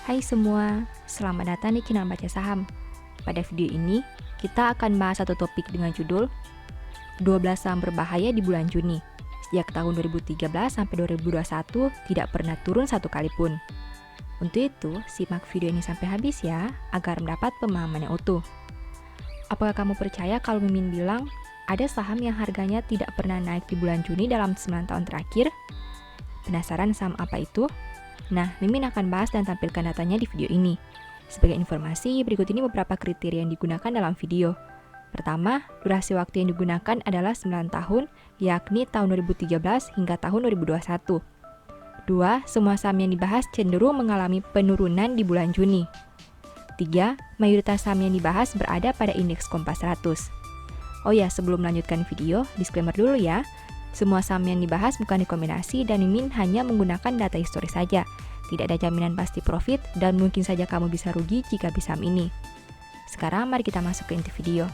Hai semua, selamat datang di channel Baca Saham. Pada video ini, kita akan bahas satu topik dengan judul 12 saham berbahaya di bulan Juni. Sejak tahun 2013 sampai 2021 tidak pernah turun satu kali pun. Untuk itu, simak video ini sampai habis ya, agar mendapat pemahaman yang utuh. Apakah kamu percaya kalau Mimin bilang ada saham yang harganya tidak pernah naik di bulan Juni dalam 9 tahun terakhir? Penasaran saham apa itu? Nah, Mimin akan bahas dan tampilkan datanya di video ini. Sebagai informasi, berikut ini beberapa kriteria yang digunakan dalam video. Pertama, durasi waktu yang digunakan adalah 9 tahun, yakni tahun 2013 hingga tahun 2021. Dua, semua saham yang dibahas cenderung mengalami penurunan di bulan Juni. 3. Mayoritas saham yang dibahas berada pada indeks Kompas 100. Oh ya, sebelum melanjutkan video, disclaimer dulu ya. Semua saham yang dibahas bukan rekomendasi dan Mimin hanya menggunakan data historis saja. Tidak ada jaminan pasti profit dan mungkin saja kamu bisa rugi jika beli saham ini. Sekarang mari kita masuk ke inti video.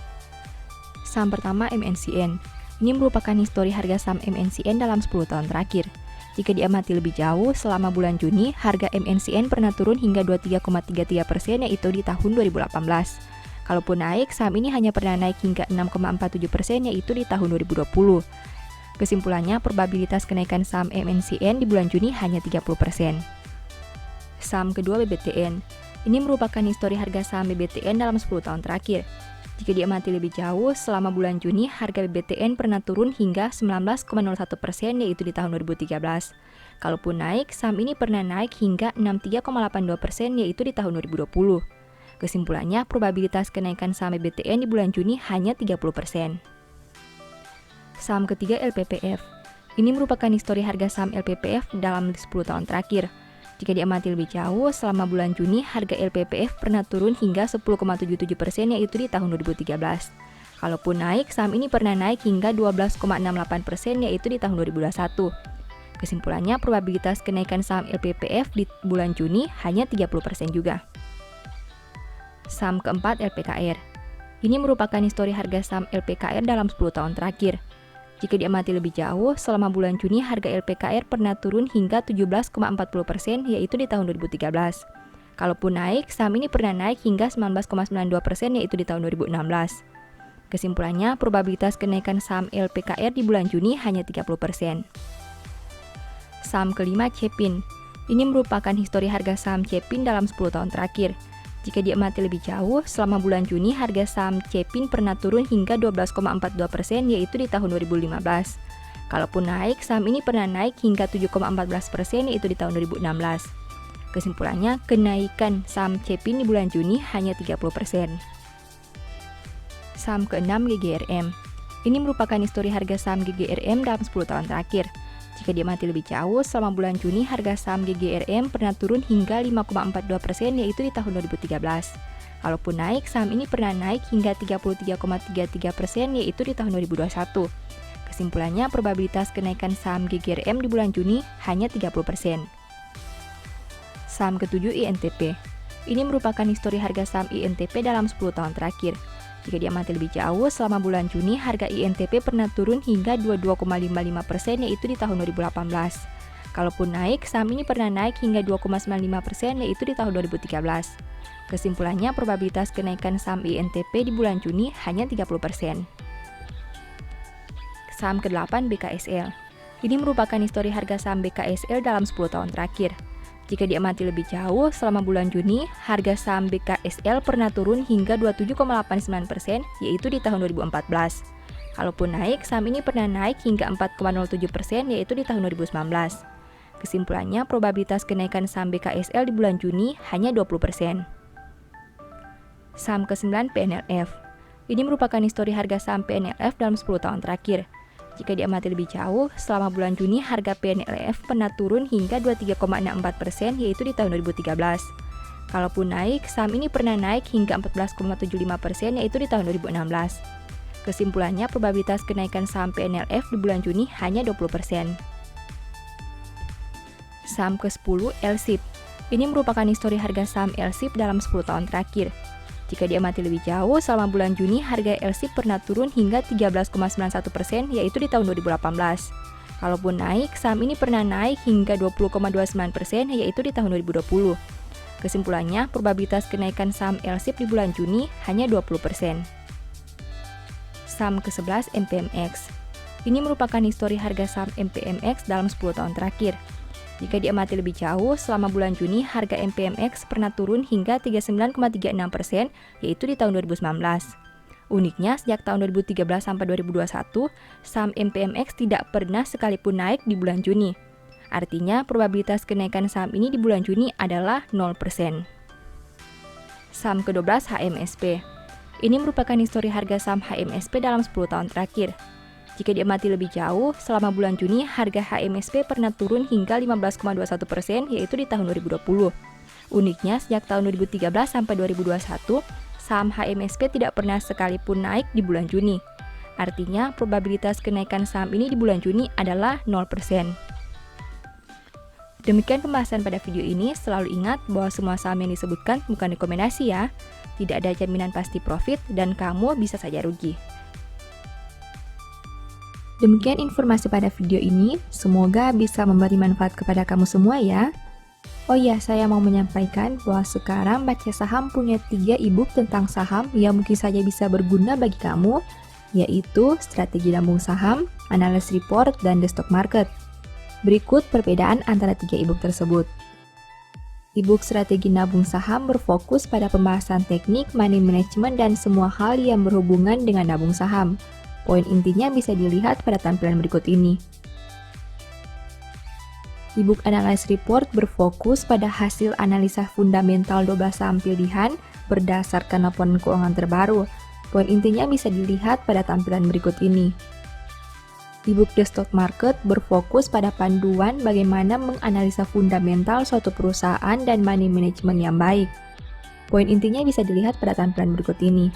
Saham pertama MNCN. Ini merupakan histori harga saham MNCN dalam 10 tahun terakhir. Jika diamati lebih jauh, selama bulan Juni, harga MNCN pernah turun hingga 23,33% yaitu di tahun 2018. Kalaupun naik, saham ini hanya pernah naik hingga 6,47% yaitu di tahun 2020. Kesimpulannya, probabilitas kenaikan saham MNCN di bulan Juni hanya 30%. Saham kedua BBTN. Ini merupakan histori harga saham BBTN dalam 10 tahun terakhir. Jika diamati lebih jauh, selama bulan Juni, harga BBTN pernah turun hingga 19,01% yaitu di tahun 2013. Kalaupun naik, saham ini pernah naik hingga 63,82% yaitu di tahun 2020. Kesimpulannya, probabilitas kenaikan saham BBTN di bulan Juni hanya 30%. Saham ketiga LPPF. Ini merupakan histori harga saham LPPF dalam 10 tahun terakhir. Jika diamati lebih jauh, selama bulan Juni harga LPPF pernah turun hingga 10,77% yaitu di tahun 2013. Kalaupun naik, saham ini pernah naik hingga 12,68% yaitu di tahun 2021. Kesimpulannya, probabilitas kenaikan saham LPPF di bulan Juni hanya 30% juga. Saham keempat LPKR. Ini merupakan histori harga saham LPKR dalam 10 tahun terakhir. Jika diamati lebih jauh, selama bulan Juni harga LPKR pernah turun hingga 17,40% yaitu di tahun 2013. Kalaupun naik, saham ini pernah naik hingga 19,92% yaitu di tahun 2016. Kesimpulannya, probabilitas kenaikan saham LPKR di bulan Juni hanya 30%. Saham kelima Cepin. Ini merupakan histori harga saham Cepin dalam 10 tahun terakhir. Jika diamati lebih jauh, selama bulan Juni harga saham Cepin pernah turun hingga 12,42% yaitu di tahun 2015. Kalaupun naik, saham ini pernah naik hingga 7,14% yaitu di tahun 2016. Kesimpulannya, kenaikan saham Cepin di bulan Juni hanya 30%. Saham keenam GGRM. Ini merupakan histori harga saham GGRM dalam 10 tahun terakhir. Jika diamati lebih jauh, selama bulan Juni harga saham GGRM pernah turun hingga 5,42% yaitu di tahun 2013. Kalaupun naik, saham ini pernah naik hingga 33,33% yaitu di tahun 2021. Kesimpulannya, probabilitas kenaikan saham GGRM di bulan Juni hanya 30%. Saham ketujuh INTP. Ini merupakan histori harga saham INTP dalam 10 tahun terakhir. Jika diamati lebih jauh, selama bulan Juni harga INTP pernah turun hingga 22,55% yaitu di tahun 2018. Kalaupun naik, saham ini pernah naik hingga 2,95% yaitu di tahun 2013. Kesimpulannya, probabilitas kenaikan saham INTP di bulan Juni hanya 30%. Saham ke-8 BKSL. Ini merupakan histori harga saham BKSL dalam 10 tahun terakhir. Jika diamati lebih jauh, selama bulan Juni, harga saham BKSL pernah turun hingga 27,89% yaitu di tahun 2014. Kalaupun naik, saham ini pernah naik hingga 4,07% yaitu di tahun 2019. Kesimpulannya, probabilitas kenaikan saham BKSL di bulan Juni hanya 20%. Saham ke-9 PNLF. Ini merupakan histori harga saham PNLF dalam 10 tahun terakhir. Jika diamati lebih jauh, selama bulan Juni harga PNLF pernah turun hingga 23,64% yaitu di tahun 2013. Kalaupun naik, saham ini pernah naik hingga 14,75% yaitu di tahun 2016. Kesimpulannya, probabilitas kenaikan saham PNLF di bulan Juni hanya 20%. Saham ke-10 LSIP. Ini merupakan histori harga saham LSIP dalam 10 tahun terakhir. Jika diamati lebih jauh, selama bulan Juni harga LSIP pernah turun hingga 13,91% yaitu di tahun 2018. Kalaupun naik, saham ini pernah naik hingga 20,29% yaitu di tahun 2020. Kesimpulannya, probabilitas kenaikan saham LSIP di bulan Juni hanya 20%. Saham ke-11 MPMX. Ini merupakan histori harga saham MPMX dalam 10 tahun terakhir. Jika diamati lebih jauh, selama bulan Juni harga MPMX pernah turun hingga 39,36%, yaitu di tahun 2019. Uniknya, sejak tahun 2013 sampai 2021, saham MPMX tidak pernah sekalipun naik di bulan Juni. Artinya, probabilitas kenaikan saham ini di bulan Juni adalah 0%. Saham ke-12 HMSP. Ini merupakan histori harga saham HMSP dalam 10 tahun terakhir. Jika diamati lebih jauh, selama bulan Juni harga HMSP pernah turun hingga 15,21%, yaitu di tahun 2020. Uniknya, sejak tahun 2013 sampai 2021, saham HMSP tidak pernah sekalipun naik di bulan Juni. Artinya, probabilitas kenaikan saham ini di bulan Juni adalah 0%. Demikian pembahasan pada video ini. Selalu ingat bahwa semua saham yang disebutkan bukan rekomendasi ya. Tidak ada jaminan pasti profit dan kamu bisa saja rugi. Demikian informasi pada video ini, semoga bisa memberi manfaat kepada kamu semua ya. Oh ya, saya mau menyampaikan bahwa sekarang Baca Saham punya 3 e-book tentang saham yang mungkin saja bisa berguna bagi kamu, yaitu Strategi Nabung Saham, Analysis Report, dan The Stock Market. Berikut perbedaan antara 3 e-book tersebut. E-book Strategi Nabung Saham berfokus pada pembahasan teknik, money management, dan semua hal yang berhubungan dengan nabung saham. Poin intinya bisa dilihat pada tampilan berikut ini. E-book Analysis Report berfokus pada hasil analisa fundamental 12 saham pilihan berdasarkan laporan keuangan terbaru. Poin intinya bisa dilihat pada tampilan berikut ini. E-book The Stock Market berfokus pada panduan bagaimana menganalisa fundamental suatu perusahaan dan money management yang baik. Poin intinya bisa dilihat pada tampilan berikut ini.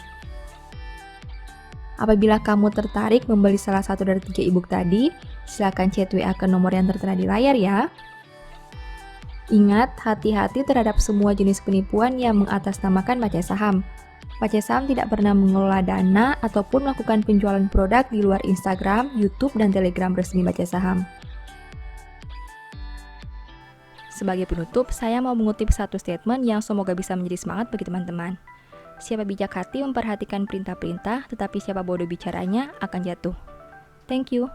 Apabila kamu tertarik membeli salah satu dari 3 e-book tadi, silakan chat WA ke nomor yang tertera di layar ya. Ingat, hati-hati terhadap semua jenis penipuan yang mengatasnamakan Baca Saham. Baca Saham tidak pernah mengelola dana ataupun melakukan penjualan produk di luar Instagram, YouTube, dan Telegram resmi Baca Saham. Sebagai penutup, saya mau mengutip satu statement yang semoga bisa menjadi semangat bagi teman-teman. Siapa bijak hati memperhatikan perintah-perintah, tetapi siapa bodoh bicaranya akan jatuh. Thank you.